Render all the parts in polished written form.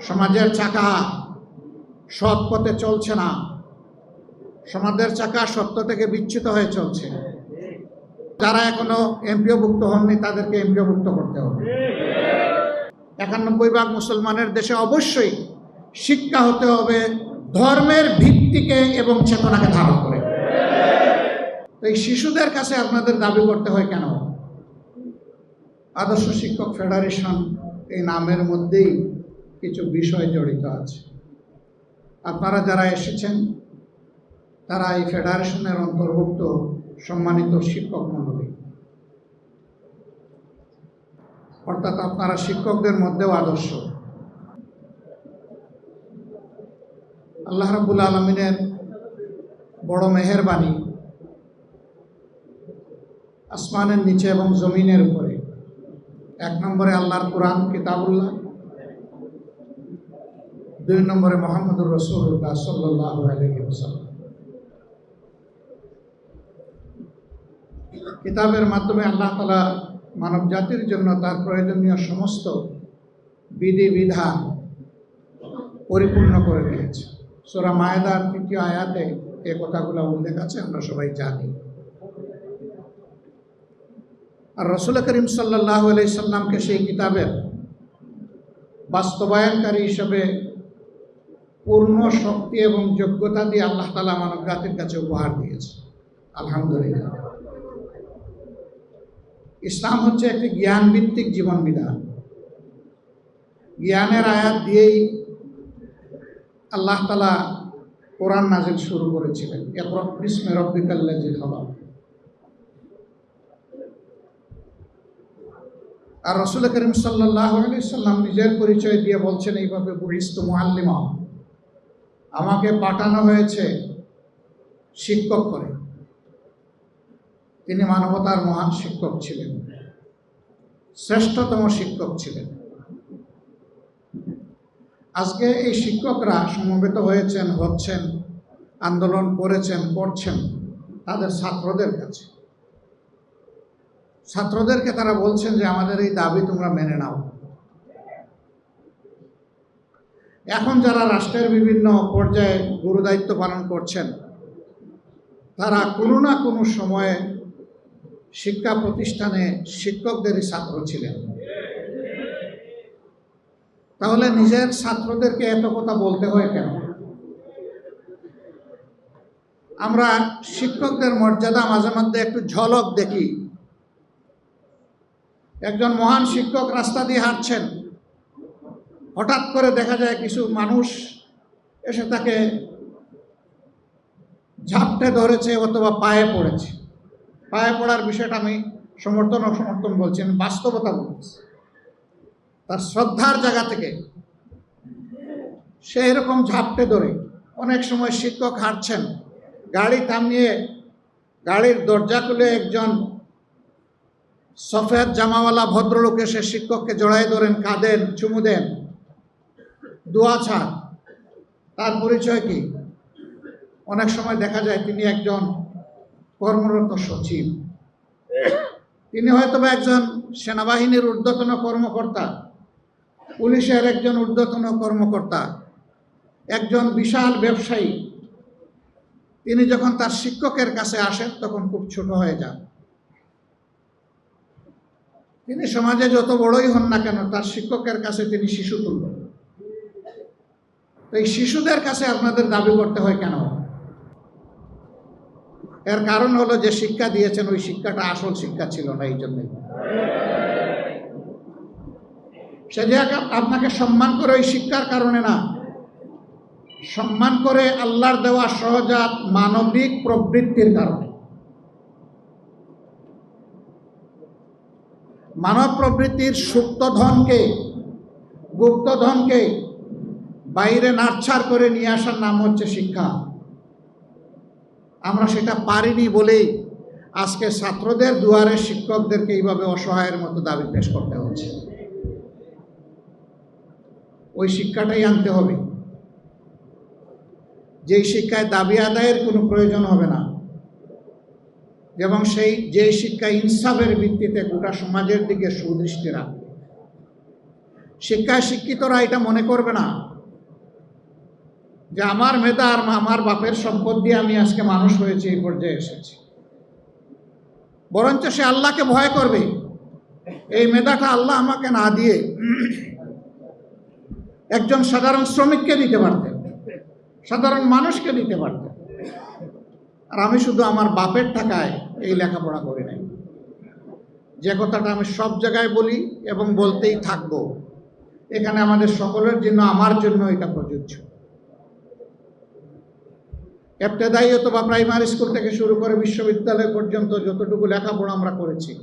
সমাজের চাকা সৎ পথে চলছে না, সমাজের চাকা সত্য থেকে বিচ্যুত হয়ে চলছে। যারা এখনো এমপিওভুক্ত হননি তাদেরকে এমপিওভুক্ত করতে হবে। 91 ভাগ মুসলমানের দেশে অবশ্যই শিক্ষা হতে হবে ধর্মের ভিত্তিকে এবং চেতনাকে ধারণ করে। এই শিশুদের কাছে আপনাদের দাবি করতে হয় কেন? আদর্শ শিক্ষক ফেডারেশন এই নামের মধ্যেই কিছু বিষয় জড়িত আছে। আপনারা যারা এসেছেন তারা এই ফেডারেশনের অন্তর্ভুক্ত সম্মানিত শিক্ষক মণ্ডলী, অর্থাৎ আপনারা শিক্ষকদের মধ্যেও আদর্শ। আল্লাহ রাব্বুল আলামিনের বড় মেহেরবানি, আসমানের নিচে এবং জমিনের উপরে। 1 নম্বরে আল্লাহর কোরআন কিতাবুল্লাহ, 2 নম্বরে মুহাম্মদুর রাসূলুল্লাহ সাল্লাল্লাহু আলাইহি ওয়াসাল্লাম। কিতাবের মাধ্যমে আল্লাহ তাআলা মানব জাতির জন্য তার প্রয়োজনীয় সমস্ত বিধিবিধান পরিপূর্ণ করে দিয়েছে। সূরা মায়েদার 3য় আয়াতে এই কথাগুলো উল্লেখ আছে, আমরা সবাই জানি। আর রাসূল করিম সাল্লাল্লাহু আলাইহি সাল্লামকে সেই কিতাবের বাস্তবায়নকারী হিসেবে পূর্ণ শক্তি এবং যোগ্যতা দিয়ে আল্লাহ তাআলা মানব জাতির কাছে উপহার দিয়েছে। আলহামদুলিল্লাহ। ইসলাম হচ্ছে একটি জ্ঞান ভিত্তিক জীবন বিধান। জ্ঞানের আয়াত দিয়েই আল্লাহ তাআলা কোরআন নাজিল শুরু করেছিলেন। ইকরা বিসমি রাব্বিকাল্লাযী খালাক। আর রাসূল করিম সাল্লাল্লাহু আলাইহি সাল্লাম নিজের পরিচয় দিয়ে বলছেন এইভাবে, বুইস্তু মুআল্লিমা, আমাকে পাঠানো হয়েছে শিক্ষক করে। তিনি মানবতার মহান শিক্ষক ছিলেন, শ্রেষ্ঠতম শিক্ষক ছিলেন। আজকে এই শিক্ষকরা সমবেত হয়েছেন, হচ্ছেন, আন্দোলন করেছেন, করছেন তাদের ছাত্রদের কাছে। ছাত্রদেরকে তারা বলছেন যে আমাদের এই দাবি তোমরা মেনে নাও। এখন যারা রাষ্ট্রের বিভিন্ন পর্যায়ে গুরুদায়িত্ব পালন করছেন তারা কোনো না কোনো সময়ে শিক্ষা প্রতিষ্ঠানে শিক্ষকদেরই ছাত্র ছিলেন। তাহলে নিজের ছাত্রদেরকে এত কথা বলতে হয় কেন? আমরা শিক্ষকদের মর্যাদা মাঝে মধ্যে একটু ঝলক দেখি। একজন মহান শিক্ষক রাস্তা দিয়ে হাঁটছেন, হঠাৎ করে দেখা যায় কিছু মানুষ এসে তাকে ঝাপটে ধরেছে অথবা পায়ে পড়েছে। পায়ে পড়ার বিষয়টা আমি সমর্থন বলছি, আমি বাস্তবতা বলছি। তার শ্রদ্ধার জায়গা থেকে সে এরকম ঝাপটে ধরে। অনেক সময় শিক্ষক হাঁটছেন, গাড়ি থামিয়ে গাড়ির দরজা খুলে একজন সফেদ জামাওয়ালা ভদ্রলোক এসে শিক্ষককে জড়াই ধরেন, কাঁদেন, চুমু দেন, দোয়া চান। তার পরিচয় কি? অনেক সময় দেখা যায় তিনি একজন কর্মরত সচিব, তিনি হয়তো বা একজন সেনাবাহিনীর ঊর্ধ্বতন কর্মকর্তা, পুলিশের একজন ঊর্ধ্বতন কর্মকর্তা, একজন বিশাল ব্যবসায়ী। তিনি যখন তার শিক্ষকের কাছে আসেন তখন খুব ছোট হয়ে যান। তিনি সমাজে যত বড়ই হন না কেন তার শিক্ষকের কাছে তিনি শিশু তুল্য। এই শিশুদের কাছে আপনাদের দাবি করতে হয় কেন? এর কারণ হলো যে শিক্ষা দিয়েছেন ওই শিক্ষাটা আসল শিক্ষা ছিল না। এই জন্যই সে যে আপনাকে সম্মান করে ওই শিক্ষার কারণে না, সম্মান করে আল্লাহর দেওয়া সহজাত মানবিক প্রবৃত্তির কারণে। মানব প্রবৃত্তির সুপ্ত ধনকে, গুপ্ত ধনকে বাইরে নাড়ছাড় করে নিয়ে আসার নাম হচ্ছে শিক্ষা। আমরা সেটা পারিনি বলেই আজকে ছাত্রদের দুয়ারে শিক্ষকদেরকে এইভাবে অসহায়ের মতো দাবি পেশ করতে হচ্ছে। ওই শিক্ষাটাই আনতে হবে, যেই শিক্ষায় দাবি আদায়ের কোনো প্রয়োজন হবে না, এবং যে শিক্ষা ইনসাফের ভিত্তিতে গোটা সমাজের দিকে সুদৃষ্টি রাখবে, শিক্ষায় শিক্ষিতরা এটা মনে করবে না যে আমার মেধা আর আমার বাপের সম্পদ দিয়ে আমি আজকে মানুষ হয়েছি, এই পর্যায়ে এসেছি। বরঞ্চ সে আল্লাহকে ভয় করবে। এই মেধাটা আল্লাহ আমাকে না দিয়ে একজন সাধারণ শ্রমিককে দিতে পারতেন, সাধারণ মানুষকে দিতে পারতেন। আর আমি শুধু আমার বাপের টাকায় এই লেখাপড়া করি নাই। যে কথাটা আমি সব জায়গায় বলি এবং বলতেই থাকবো, এখানে আমাদের সকলের জন্য, আমার জন্য এটা প্রযোজ্য। ইবতেদায়ী অথবা প্রাইমারি স্কুল থেকে শুরু করে বিশ্ববিদ্যালয় পর্যন্ত যতটুকু লেখাপড়া আমরা করেছি,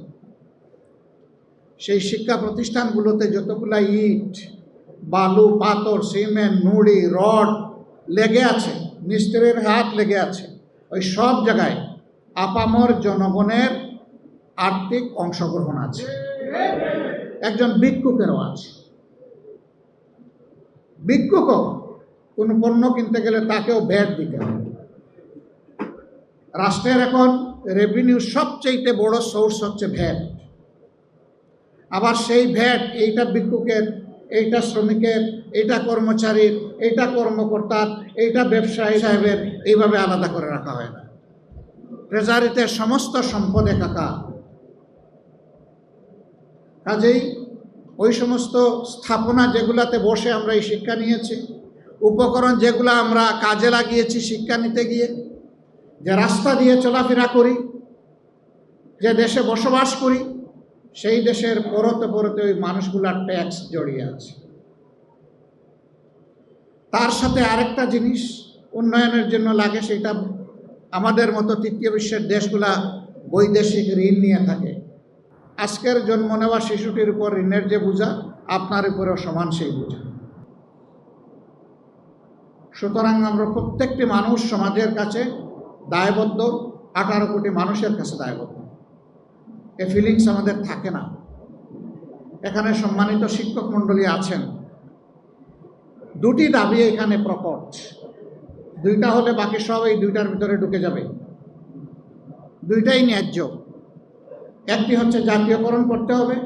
সেই শিক্ষা প্রতিষ্ঠানগুলোতে যতগুলা ইট, বালু, পাথর, সিমেন্ট, নুড়ি, রড লেগে আছে, মিস্ত্রির হাত লেগে আছে, ওই সব জায়গায় আপামর জনগণের আর্থিক অংশগ্রহণ আছে, একজন ভিক্ষুকেরও আছে। ভিক্ষুকও কোনো পণ্য কিনতে গেলে তাকেও ভ্যাট দিতে হবে। রাষ্ট্রের এখন রেভিনিউ সবচেয়ে বড় সোর্স হচ্ছে ভ্যাট। আবার সেই ভ্যাট এইটা ভিক্ষুকের, এইটা শ্রমিকের, এইটা কর্মচারীর, এইটা কর্মকর্তার, এইটা ব্যবসায়ী সাহেবের, এইভাবে আলাদা করে রাখা হয় না। ট্রেজারিতে সমস্ত সম্পদ একাকার। কাজেই ওই সমস্ত স্থাপনা যেগুলাতে বসে আমরা এই শিক্ষা নিয়েছি, উপকরণ যেগুলো আমরা কাজে লাগিয়েছি শিক্ষা নিতে গিয়ে, যে রাস্তা দিয়ে চলাফেরা করি, যে দেশে বসবাস করি, সেই দেশের পরতে পরতে ওই মানুষগুলার ট্যাক্স জড়িয়ে আছে। তার সাথে আরেকটা জিনিস উন্নয়নের জন্য লাগে, সেটা আমাদের মতো তৃতীয় বিশ্বের দেশগুলা বৈদেশিক ঋণ নিয়ে থাকে। আজকের জন্ম নেওয়া শিশুটির উপর ঋণের যে বোঝা, আপনার উপরেও সমান সেই বোঝা। সুতরাং আমরা প্রত্যেকটি মানুষ সমাজের কাছে দায়বদ্ধ, 18 কোটি মানুষের কাছে দায়বদ্ধ। এ ফিলিংস আমাদের থাকে না। এখানে সম্মানিত শিক্ষক মণ্ডলী আছেন, দুটি দাবি এখানে প্রকট। দুইটা হলে বাকি সব এই দুইটার ভিতরে ঢুকে যাবে। দুইটাই ন্যায্য। একটি হচ্ছে জাতীয়করণ করতে হবে,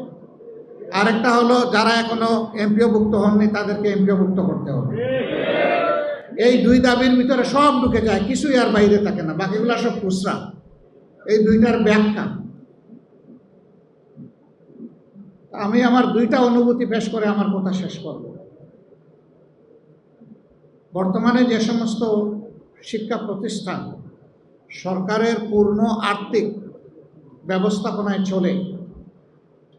আরেকটা হলো যারা এখনো এমপিওভুক্ত হননি তাদেরকে এমপিওভুক্ত করতে হবে। এই দুই দাবির ভিতরে সব ঢুকে যায়, কিছুই আর বাইরে থাকে না, বাকিগুলা সব খুচরা। এই দুইটার ব্যাখ্যা আমি আমার দুইটা অনুভূতি পেশ করে আমার কথা শেষ করব। বর্তমানে যে সমস্ত শিক্ষা প্রতিষ্ঠান সরকারের পূর্ণ আর্থিক ব্যবস্থাপনায় চলে,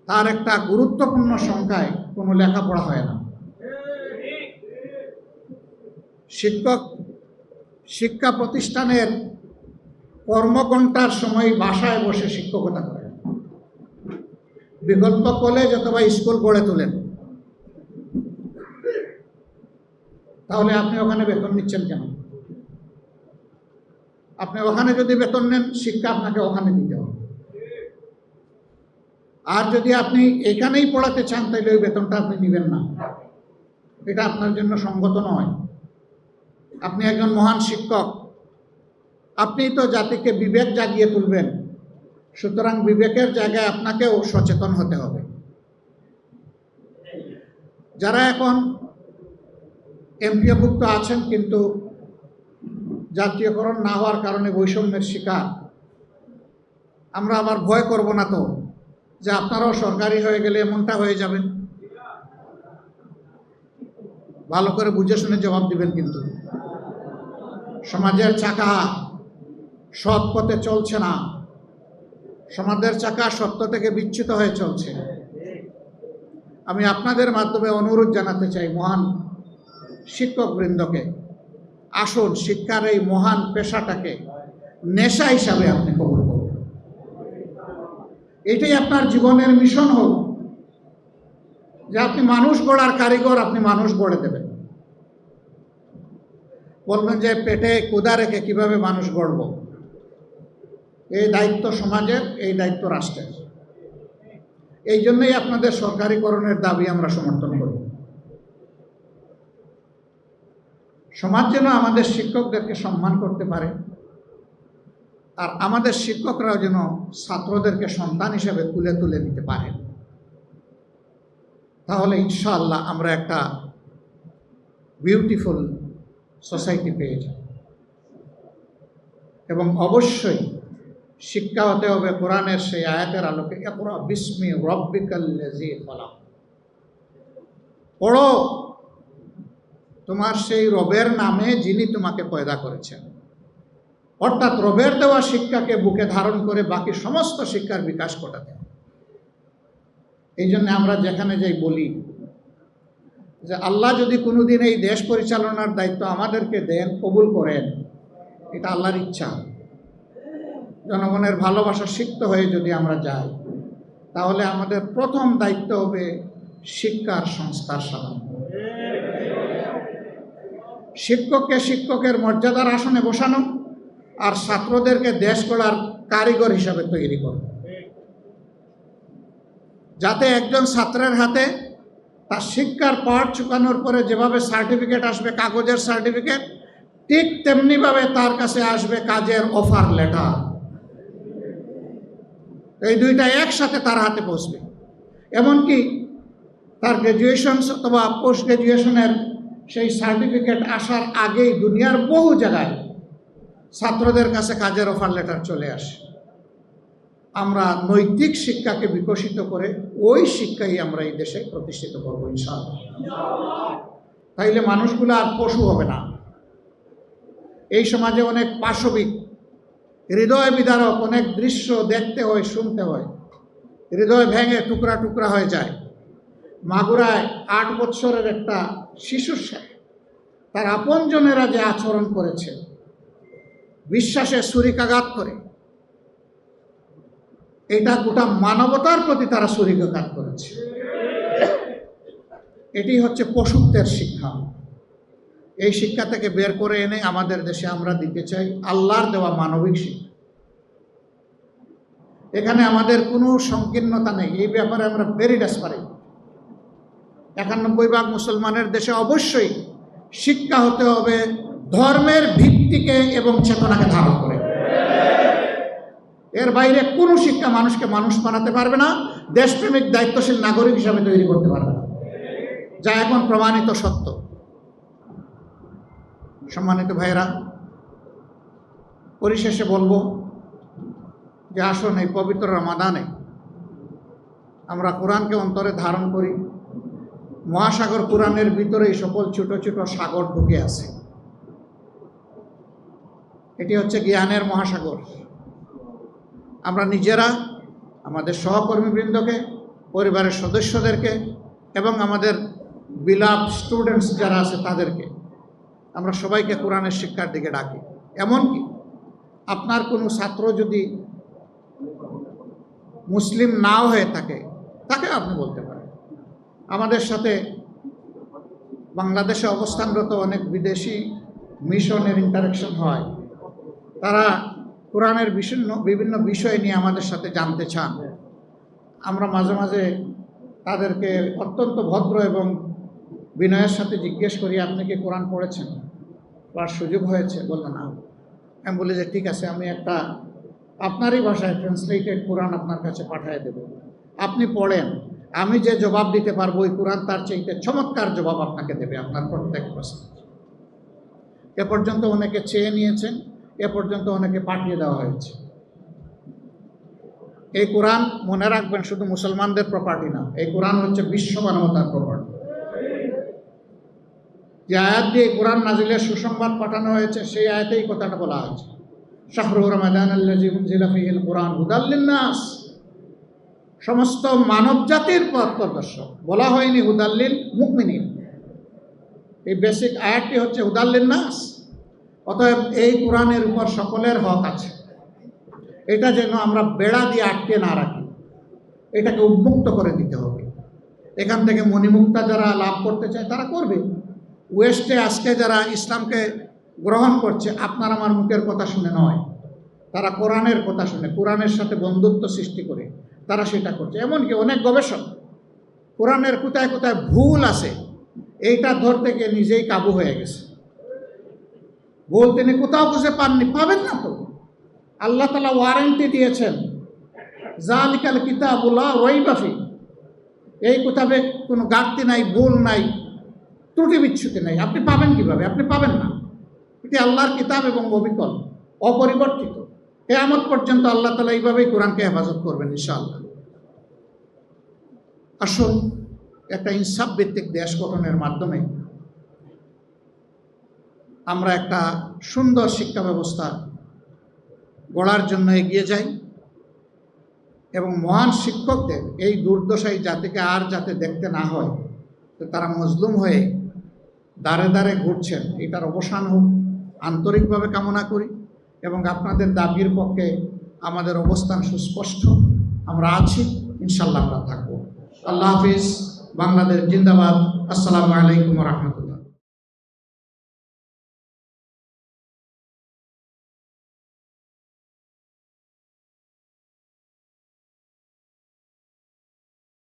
তার একটা গুরুত্বপূর্ণ সংখ্যায় কোনো লেখাপড়া হয় না। শিক্ষা প্রতিষ্ঠানের কর্মঘণ্টার সময় বাসায় বসে শিক্ষকতা করেন, বিকল্প কলেজ অথবা স্কুল গড়ে তোলেন। তাহলে আপনি ওখানে বেতন নিচ্ছেন কেন? আপনি ওখানে যদি বেতন নেন, শিক্ষা আপনাকে ওখানে দিতে হবে। আর যদি আপনি এখানেই পড়াতে চান, তাহলে ওই বেতনটা আপনি নেবেন না। এটা আপনার জন্য সঙ্গত নয়। আপনি একজন মহান শিক্ষক, আপনি তো জাতিকে বিবেক জাগিয়ে তুলবেন। সুতরাং বিবেকের জায়গায় আপনাকেও সচেতন হতে হবে। যারা এখন এমপিওভুক্ত আছেন কিন্তু জাতীয়করণ না হওয়ার কারণে বৈষম্যের শিকার, আমরা আবার ভয় করব না তো যে আপনারাও সরকারি হয়ে গেলে এমনটা হয়ে যাবেন? ভালো করে বুঝে শুনে জবাব দিবেন। কিন্তু সমাজের চাকা সৎ পথে চলছে না, সমাজের চাকা সত্য থেকে বিচ্যুত হয়ে চলছে। আমি আপনাদের মাধ্যমে অনুরোধ জানাতে চাই মহান শিক্ষকবৃন্দকে, আসুন শিক্ষার এই মহান পেশাটাকে নেশা হিসাবে আপনি কবুল করুন। এটাই আপনার জীবনের মিশন হোক যে আপনি মানুষ গড়ার কারিগর, আপনি মানুষ গড়ে দেবেন। বলবেন যে পেটে ক্ষুধা রেখে কিভাবে মানুষ গড়ব? এই দায়িত্ব সমাজের, এই দায়িত্ব রাষ্ট্রের। এই জন্যই আপনাদের সরকারিকরণের দাবি আমরা সমর্থন করি। সমাজ যেন আমাদের শিক্ষকদেরকে সম্মান করতে পারে, আর আমাদের শিক্ষকরাও যেন ছাত্রদেরকে সন্তান হিসেবে তুলে তুলে নিতে পারেন। তাহলে ইনশাআল্লাহ আমরা একটা বিউটিফুল সোসাইটি পেয়ে যাব। এবং অবশ্যই শিক্ষা হতে হবে কোরআনের সেই আয়াতের আলোকে, ইকরা বিস্মি রাব্বিকাল্লাযী খলাক, পড়ো তোমার সেই রবের নামে যিনি তোমাকে পয়দা করেছেন। অর্থাৎ রবের দেওয়া শিক্ষাকে বুকে ধারণ করে বাকি সমস্ত শিক্ষার বিকাশ ঘটাতে হবে। এই জন্য আমরা যেখানে যাই বলি যে আল্লাহ যদি কোনোদিন এই দেশ পরিচালনার দায়িত্ব আমাদেরকে দেন, কবুল করেন, এটা আল্লাহর ইচ্ছা। জনগণের ভালোবাসা সিক্ত হয়ে যদি আমরা যাই, তাহলে আমাদের প্রথম দায়িত্ব হবে শিক্ষার সংস্কার সাধন। শিক্ষককে শিক্ষকের মর্যাদার আসনে বসানো আর ছাত্রদেরকে দেশ গড়ার কারিগর হিসাবে তৈরি করা, যাতে একজন ছাত্রের হাতে তার শিক্ষার পাঠ চুকানোর পরে যেভাবে সার্টিফিকেট আসবে, কাগজের সার্টিফিকেট, ঠিক তেমনিভাবে তার কাছে আসবে কাজের অফার লেটার। এই দুইটা একসাথে তার হাতে পৌঁছবে। এমনকি তার গ্র্যাজুয়েশন অথবা পোস্ট গ্র্যাজুয়েশনের সেই সার্টিফিকেট আসার আগেই দুনিয়ার বহু জায়গায় ছাত্রদের কাছে কাজের অফার লেটার চলে আসে। আমরা নৈতিক শিক্ষাকে বিকশিত করে ওই শিক্ষাই আমরা এই দেশে প্রতিষ্ঠিত করবো ইনশাআল্লাহ। তাইলে মানুষগুলো আর পশু হবে না। এই সমাজে অনেক পাশবিক, হৃদয় বিদারক অনেক দৃশ্য দেখতে হয়, শুনতে হয়, হৃদয় ভেঙে টুকরা টুকরা হয়ে যায়। মাগুরায় 8 বছরের একটা শিশুর সাথে তার আপনজনেরা যে আচরণ করেছে, বিশ্বাসে ছুরিকাঘাত করে, এটা গোটা মানবতার প্রতি তারা ছুরিকাঘাত করেছে। এটি হচ্ছে পশুত্বের শিক্ষা। এই শিক্ষা থেকে বের করে এনে আমাদের দেশে আমরা দিতে চাই আল্লাহর দেওয়া মানবিক শিক্ষা। এখানে আমাদের কোনো সংকীর্ণতা নেই, এই ব্যাপারে আমরা ভেরি ডেসপারেট। 91 ভাগ মুসলমানের দেশে অবশ্যই শিক্ষা হতে হবে ধর্মের ভিত্তিকে এবং চেতনাকে ধারণ করে। এর বাইরে কোনো শিক্ষা মানুষকে মানুষ বানাতে পারবে না, দেশপ্রেমিক দায়িত্বশীল নাগরিক হিসাবে তৈরি করতে পারবে না, যা এখন প্রমাণিত সত্য। সম্মানিত ভাইয়েরা, পরিশেষে বলবো যে আসুন এই পবিত্র রমাদানে আমরা কোরআনকে অন্তরে ধারণ করি। মহাসাগর কোরআনের ভিতরে এই সকল ছোট ছোট সাগর ঢুকে আছে। এটি হচ্ছে জ্ঞানের মহাসাগর। আমরা নিজেরা আমাদের সহকর্মীবৃন্দকে, পরিবারের সদস্যদেরকে এবং আমাদের বিলাভ স্টুডেন্টস যারা আছে তাদেরকে আমরা সবাইকে কোরআনের শিক্ষার দিকে ডাকি। এমনকি আপনার কোনো ছাত্র যদি মুসলিম নাও হয়ে থাকে, তাকে আপনি বলতে পারেন। আমাদের সাথে বাংলাদেশে অবস্থানরত অনেক বিদেশি মিশনের ইন্টারাকশন হয়। তারা কোরআনের বিভিন্ন বিষয় নিয়ে আমাদের সাথে জানতে চান। আমরা মাঝে মাঝে তাদেরকে অত্যন্ত ভদ্র এবং বিনয়ের সাথে জিজ্ঞেস করি, আপনি কি কোরআন পড়েছেন, পড়ার সুযোগ হয়েছে? বললো না। আমি বলি যে ঠিক আছে, আমি একটা আপনারই ভাষায় ট্রান্সলেটেড কোরআন আপনার কাছে পাঠিয়ে দেব, আপনি পড়েন। আমি যে জবাব দিতে পারবো ওই কোরআন তার চাইতে চমৎকার জবাব আপনাকে দেবে আপনার প্রত্যেক প্রশ্ন। এ পর্যন্ত অনেকে চেয়ে নিয়েছেন, এ পর্যন্ত অনেকে পাঠিয়ে দেওয়া হয়েছে। এই কোরআন মনে রাখবেন শুধু মুসলমানদের প্রপার্টি না, এই কোরআন হচ্ছে বিশ্ব মানবতার প্রপার্টি। যে আয়াত দিয়ে কোরআন নাজিলের সুসংবাদ পাঠানো হয়েছে সেই আয়াতেই কথাটা বলা হয়েছে, শাহরু রমাদানাল্লাযী উনজিলা ফীহিল কুরআন হুদাল লিন্নাস, সমস্ত মানব জাতির পথ প্রদর্শক। বলা হয়নি হুদাল লিল মুমিনিন। এই বেসিক আয়াতটি হচ্ছে হুদাল লিন্নাস। অতএব এই কোরআনের উপর সকলের হক আছে। এটা যেন আমরা বেড়া দিয়ে আটকে না রাখি, এটাকে উন্মুক্ত করে দিতে হবে। এখান থেকে মণিমুক্তা যারা লাভ করতে চায় তারা করবে। ওয়েস্টে আজকে যারা ইসলামকে গ্রহণ করছে, আপনার আমার মুখের কথা শুনে নয়, তারা কোরআনের কথা শুনে, কোরআনের সাথে বন্ধুত্ব সৃষ্টি করে তারা সেটা করছে। এমনকি অনেক গবেষক কোরআনের কোথায় কোথায় ভুল আছে এইটা ধরতে গিয়ে নিজেই কাবু হয়ে গেছে। ভুল তিনি কোথাও বুঝে পাননি, পাবেন না তো। আল্লাহ তাআলা ওয়ারেন্টি দিয়েছেন, যালিকাল কিতাবুল লা রাইবা ফীহ, এই কিতাবে কোনো ঘাটতি নাই, ভুল নাই, ত্রুটি বিচ্ছুতি নাই, আপনি পাবেন কিভাবে? আপনি পাবেন না। এটি আল্লাহর কিতাব এবং অবিকল, অপরিবর্তিত। কিয়ামত পর্যন্ত আল্লাহ তাআলা এইভাবেই কোরআনকে হেফাজত করবেন ইনশাআল্লাহ। আসুন একটা ইনসাফ ভিত্তিক দেশ গঠনের মাধ্যমে আমরা একটা সুন্দর শিক্ষা ব্যবস্থা গড়ার জন্য এগিয়ে যাই এবং মহান শিক্ষকদের এই দুর্দশাই জাতিকে আর যাতে দেখতে না হয়, তো তারা মজলুম হয়ে দাঁড়ে দাঁড়ে ঘুরছেন, এটার অবসান হোক আন্তরিকভাবে কামনা করি। এবং আপনাদের দাবির পক্ষে আমাদের অবস্থান সুস্পষ্ট, আমরা আছি, ইনশাল্লাহ আমরা থাকবো। আল্লাহ হাফিজ। বাংলাদেশ জিন্দাবাদ। আসসালামু আলাইকুম ওয়া রাহমাতুল্লাহ।